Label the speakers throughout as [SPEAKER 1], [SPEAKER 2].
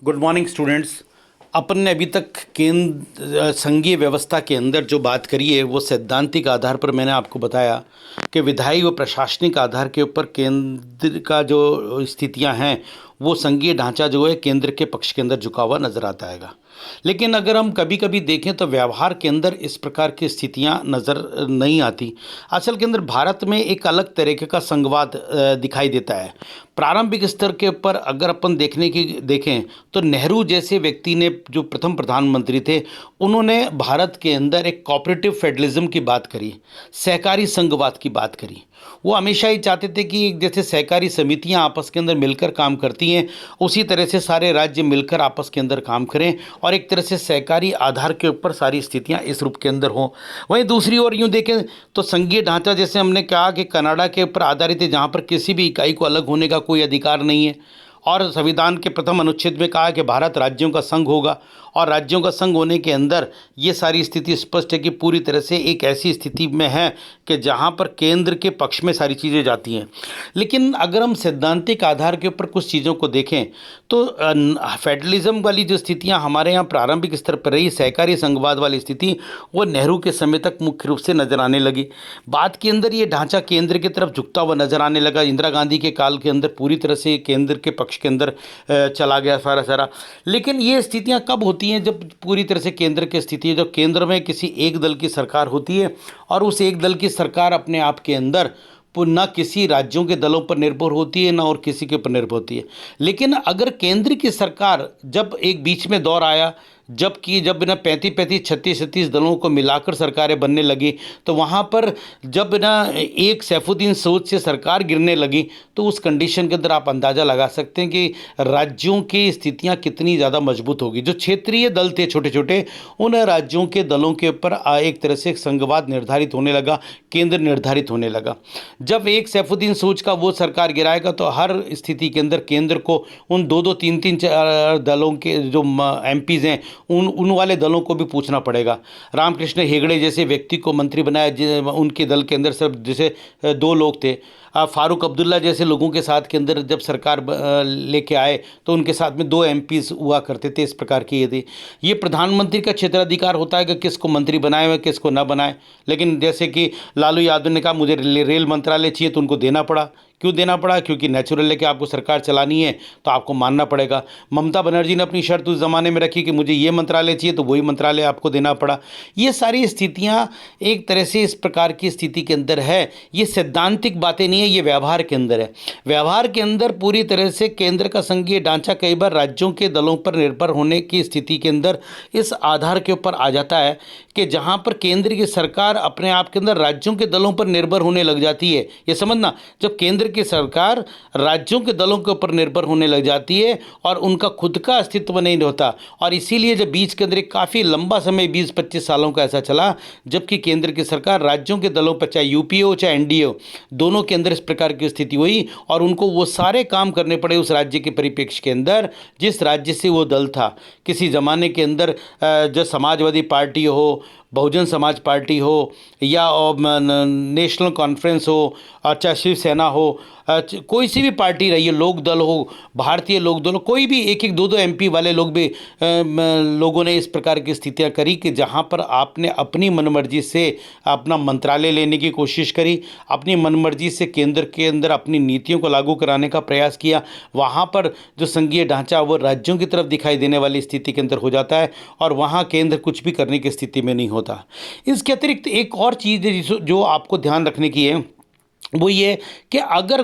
[SPEAKER 1] Good morning students. अपन ने अभी तक केंद्र संघीय व्यवस्था के अंदर जो बात करी है वो सैद्धांतिक आधार पर मैंने आपको बताया कि विधायी व प्रशासनिक आधार के ऊपर केंद्र का जो स्थितियां हैं वो संघीय ढांचा जो है केंद्र के पक्ष के अंदर झुका हुआ नजर आता है। लेकिन अगर हम कभी कभी देखें तो व्यवहार के अंदर इस प्रकार की स्थितियां नज़र नहीं आती। असल के अंदर भारत में एक अलग तरीके का संघवाद दिखाई देता है। प्रारंभिक स्तर के ऊपर अगर अपन देखें तो नेहरू जैसे व्यक्ति ने, जो प्रथम प्रधानमंत्री थे, उन्होंने भारत के अंदर एक कोऑपरेटिव फेडरलिज्म की बात करी, सहकारी संघवाद की बात करी। वो हमेशा ही चाहते थे कि एक जैसे सहकारी समितियां आपस के अंदर मिलकर काम करती हैं उसी तरह से सारे राज्य मिलकर आपस के अंदर काम करें और एक तरह से सहकारी आधार के ऊपर सारी स्थितियां इस रूप के अंदर हों। वहीं दूसरी ओर यूं देखें तो संघीय ढांचा, जैसे हमने कहा कि कनाडा के ऊपर आधारित है, जहां पर किसी भी इकाई को अलग होने का कोई अधिकार नहीं है और संविधान के प्रथम अनुच्छेद में कहा कि भारत राज्यों का संघ होगा और राज्यों का संघ होने के अंदर ये सारी स्थिति स्पष्ट है कि पूरी तरह से एक ऐसी स्थिति में है कि जहां पर केंद्र के पक्ष में सारी चीज़ें जाती हैं। लेकिन अगर हम सैद्धांतिक आधार के ऊपर कुछ चीज़ों को देखें तो फेडरलिज्म वाली जो स्थितियां हमारे यहाँ प्रारंभिक स्तर पर रही, सहकारी संघवाद वाली स्थिति, वो नेहरू के समय तक मुख्य रूप से नजर आने लगी। बाद के अंदर ये ढांचा केंद्र की तरफ झुकता हुआ नजर आने लगा। इंदिरा गांधी के काल के अंदर पूरी तरह से केंद्र के पक्ष के अंदर चला गया सारा। लेकिन ये स्थितियां कब होती हैं? जब पूरी तरह से केंद्र की स्थिति, जब केंद्र में किसी एक दल की सरकार होती है और उस एक दल की सरकार अपने आप के अंदर न किसी राज्यों के दलों पर निर्भर होती है, ना और किसी के ऊपर निर्भर होती है। लेकिन अगर केंद्र की सरकार, जब एक बीच में दौर आया जब ना 35-35 36-36 दलों को मिलाकर सरकारें बनने लगी, तो वहाँ पर जब ना एक सैफुद्दीन सोच से सरकार गिरने लगी, तो उस कंडीशन के अंदर आप अंदाज़ा लगा सकते हैं कि राज्यों की स्थितियाँ कितनी ज़्यादा मजबूत होगी। जो क्षेत्रीय दल थे छोटे छोटे, उन राज्यों के दलों के ऊपर एक तरह से संघवाद निर्धारित होने लगा, केंद्र निर्धारित होने लगा। जब एक सैफुद्दीन सोच का वो सरकार गिराएगा तो हर स्थिति के अंदर केंद्र को उन 2-2 3-3 दलों के जो एमपीज़ हैं उन वाले दलों को भी पूछना पड़ेगा। रामकृष्ण हेगड़े जैसे व्यक्ति को मंत्री बनाया, उनके दल के अंदर सिर्फ जैसे 2 लोग थे। फारूक अब्दुल्ला जैसे लोगों के साथ के अंदर जब सरकार लेके आए तो उनके साथ में 2 एमपीज हुआ करते थे। इस प्रकार की ये प्रधानमंत्री का क्षेत्राधिकार होता है कि किसको मंत्री बनाए व किसको ना बनाए। लेकिन जैसे कि लालू यादव ने कहा मुझे रेल मंत्रालय चाहिए तो उनको देना पड़ा। क्यों देना पड़ा? क्योंकि नेचुरल है कि आपको सरकार चलानी है तो आपको मानना पड़ेगा। ममता बनर्जी ने अपनी शर्त उस ज़माने में रखी कि मुझे ये मंत्रालय चाहिए तो वही मंत्रालय आपको देना पड़ा। ये सारी स्थितियाँ एक तरह से इस प्रकार की स्थिति के अंदर है। ये सैद्धांतिक बातें नहीं है, ये व्यवहार के अंदर है। व्यवहार के अंदर पूरी तरह से केंद्र का संघीय ढांचा कई बार राज्यों के दलों पर निर्भर होने की स्थिति के अंदर इस आधार के ऊपर आ जाता है कि जहाँ पर केंद्र की सरकार अपने आप के अंदर राज्यों के दलों पर निर्भर होने लग जाती है। ये समझना, जब केंद्र की सरकार राज्यों के दलों के ऊपर निर्भर होने लग जाती है और उनका खुद का अस्तित्व नहीं होता, और इसीलिए जब बीच के अंदर काफ़ी लंबा समय 20-25 सालों का ऐसा चला जबकि केंद्र की सरकार राज्यों के दलों पर, चाहे यूपीए हो चाहे एनडीए हो, दोनों के अंदर इस प्रकार की स्थिति हुई और उनको वो सारे काम करने पड़े उस राज्य के परिप्रेक्ष्य के अंदर जिस राज्य से वो दल था। किसी ज़माने के अंदर जो समाजवादी पार्टी हो, बहुजन समाज पार्टी हो या नेशनल कॉन्फ्रेंस हो, चाहे शिवसेना हो, कोई सी भी पार्टी रही है, लोक दल हो, भारतीय लोक दल हो, कोई भी 1-1 2-2 एमपी वाले लोग भी लोगों ने इस प्रकार की स्थितियां करी कि जहां पर आपने अपनी मनमर्जी से अपना मंत्रालय लेने की कोशिश करी, अपनी मनमर्जी से केंद्र के अंदर अपनी नीतियों को लागू कराने का प्रयास किया। वहां पर जो संघीय ढांचा वो राज्यों की तरफ दिखाई देने वाली स्थिति के अंदर हो जाता है और वहां केंद्र कुछ भी करने की स्थिति में नहीं होता। इसके अतिरिक्त एक और चीज़ जो आपको ध्यान रखने की है वो ये कि अगर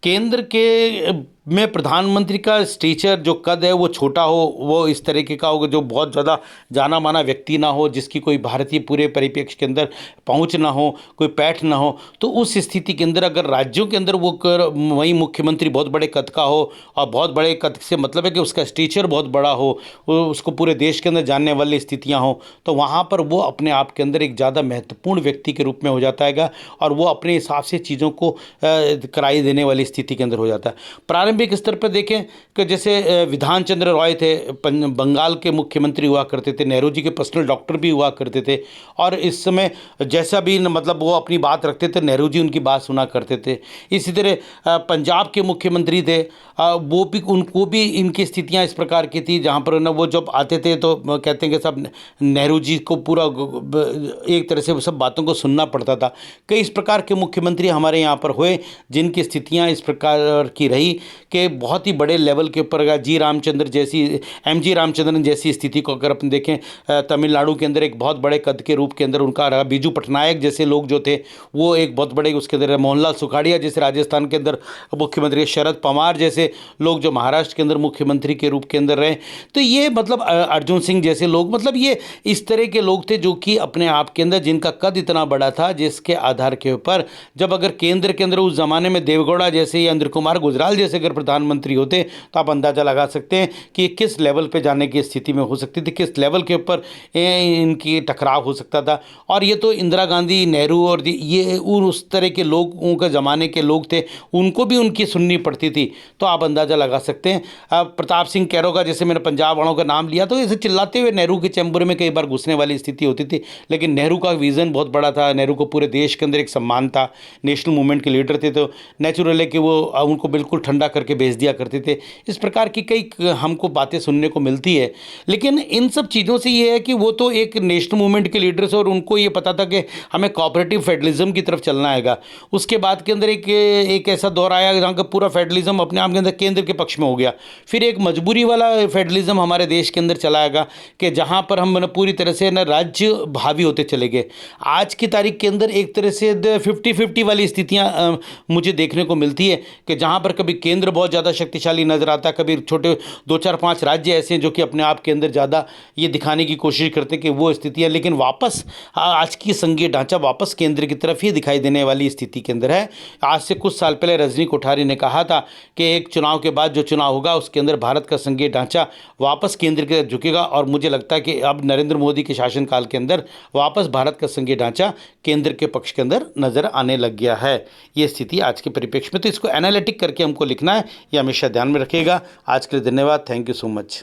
[SPEAKER 1] केंद्र के में प्रधानमंत्री का स्टेचर, जो कद है वो छोटा हो, वो इस तरीके का हो जो बहुत ज़्यादा जाना माना व्यक्ति ना हो, जिसकी कोई भारतीय पूरे परिप्रेक्ष्य के अंदर पहुंच ना हो, कोई पैठ ना हो, तो उस स्थिति के अंदर अगर राज्यों के अंदर वो वही मुख्यमंत्री बहुत बड़े कद का हो, और बहुत बड़े कद से मतलब है कि उसका स्टेचर बहुत बड़ा हो, उसको पूरे देश के अंदर जानने वाली स्थितियाँ हो, तो वहाँ पर वो अपने आप के अंदर एक ज़्यादा महत्वपूर्ण व्यक्ति के रूप में हो जाता है और वो अपने हिसाब से चीज़ों को कराई देने वाली स्थिति के अंदर हो जाता है। प्रारंभिक स्तर पर देखें कि जैसे विधान चंद्र रॉय थे, बंगाल के मुख्यमंत्री हुआ करते थे, नेहरू जी के पर्सनल डॉक्टर भी हुआ करते थे, और इस समय जैसा भी मतलब वो अपनी बात रखते थे, नेहरू जी उनकी बात सुना करते थे। इसी तरह पंजाब के मुख्यमंत्री थे, वो भी, उनको भी इनकी स्थितियां इस प्रकार की थी जहां पर ना वो जब आते थे तो कहते हैं कि सब नेहरू जी को पूरा एक तरह से सब बातों को सुनना पड़ता था। कई इस प्रकार के मुख्यमंत्री हमारे यहाँ पर हुए जिनकी स्थितियाँ इस प्रकार की रही कि बहुत ही बड़े लेवल के ऊपर जी रामचंद्र जैसी, जी रामचंद्रन जैसी स्थिति को अगर अपन देखें, तमिलनाडु के अंदर एक बहुत बड़े कद के रूप के अंदर उनका रहा। बीजू पटनायक जैसे लोग जो थे वो एक बहुत बड़े उसके अंदर, मोहनलाल सुखाड़िया जैसे राजस्थान के अंदर मुख्यमंत्री, शरद पवार जैसे लोग जो महाराष्ट्र के अंदर मुख्यमंत्री के रूप के अंदर रहे। तो ये मतलब अर्जुन सिंह जैसे लोग, मतलब ये इस तरह के लोग थे जो कि अपने आप के अंदर, जिनका कद इतना बड़ा था, जिसके आधार के ऊपर जब अगर केंद्र के अंदर उस जमाने में देवेगौड़ा जैसे या इंद्र कुमार गुजराल जैसे अगर प्रधानमंत्री होते तो आप अंदाजा लगा सकते हैं कि किस लेवल पे जाने की स्थिति में हो सकती थी, किस लेवल के ऊपर इनकी टकराव हो सकता था। और ये तो इंदिरा गांधी, नेहरू और ये उस तरह के लोगों के ज़माने के लोग थे, उनको भी उनकी सुननी पड़ती थी। तो आप अंदाज़ा लगा सकते हैं। प्रताप सिंह कैरोगा जैसे, मैंने पंजाब वालों का नाम लिया तो ऐसे चिल्लाते हुए नेहरू के चैम्बर में कई बार घुसने वाली स्थिति होती थी, लेकिन नेहरू का विज़न बहुत बड़ा था। नेहरू को पूरे देश के अंदर एक सम्मान था, नेशनल मूवमेंट के लीडर थे, तो नेचुरल है कि वो उनको बिल्कुल ठंडा करके भेज दिया करते थे। इस प्रकार की कई हमको बातें सुनने को मिलती है। लेकिन इन सब चीज़ों से ये है कि वो तो एक नेशनल मूवमेंट के लीडर्स, और उनको ये पता था कि हमें कोऑपरेटिव फेडरलिज्म की तरफ चलना आएगा। उसके बाद के अंदर एक ऐसा दौर आया जहाँ का पूरा फेडरलिज्म अपने आप के अंदर केंद्र के पक्ष में हो गया। फिर एक मजबूरी वाला फेडरलिज्म हमारे देश के अंदर चला आएगा कि जहाँ पर हम पूरी तरह से ना राज्य भावी होते चले गए। आज की तारीख के अंदर एक तरह से 50-50 वाली स्थितियाँ मुझे देखने को मिलती है कि जहाँ पर कभी केंद्र बहुत ज़्यादा शक्तिशाली नजर आता है, कभी छोटे 2-4-5 राज्य ऐसे हैं जो कि अपने आप के अंदर ज़्यादा ये दिखाने की कोशिश करते हैं कि वो स्थितियाँ, लेकिन वापस आज की संघीय ढांचा वापस केंद्र की तरफ ही दिखाई देने वाली स्थिति के अंदर है। आज से कुछ साल पहले रजनी कोठारी ने कहा था कि एक चुनाव के बाद जो चुनाव होगा उसके अंदर भारत का संघीय ढांचा वापस केंद्र की तरफ झुकेगा, और मुझे लगता है कि अब नरेंद्र मोदी के शासनकाल के अंदर वापस भारत का संघीय ढांचा केंद्र के पक्ष के अंदर नजर आने लग गया है। ये स्थिति आज के परिप्रेक्ष्य में, तो इसको एनालिटिक करके हमको लिखना है, ये हमेशा ध्यान में रखिएगा। आज के लिए धन्यवाद, थैंक यू सो मच।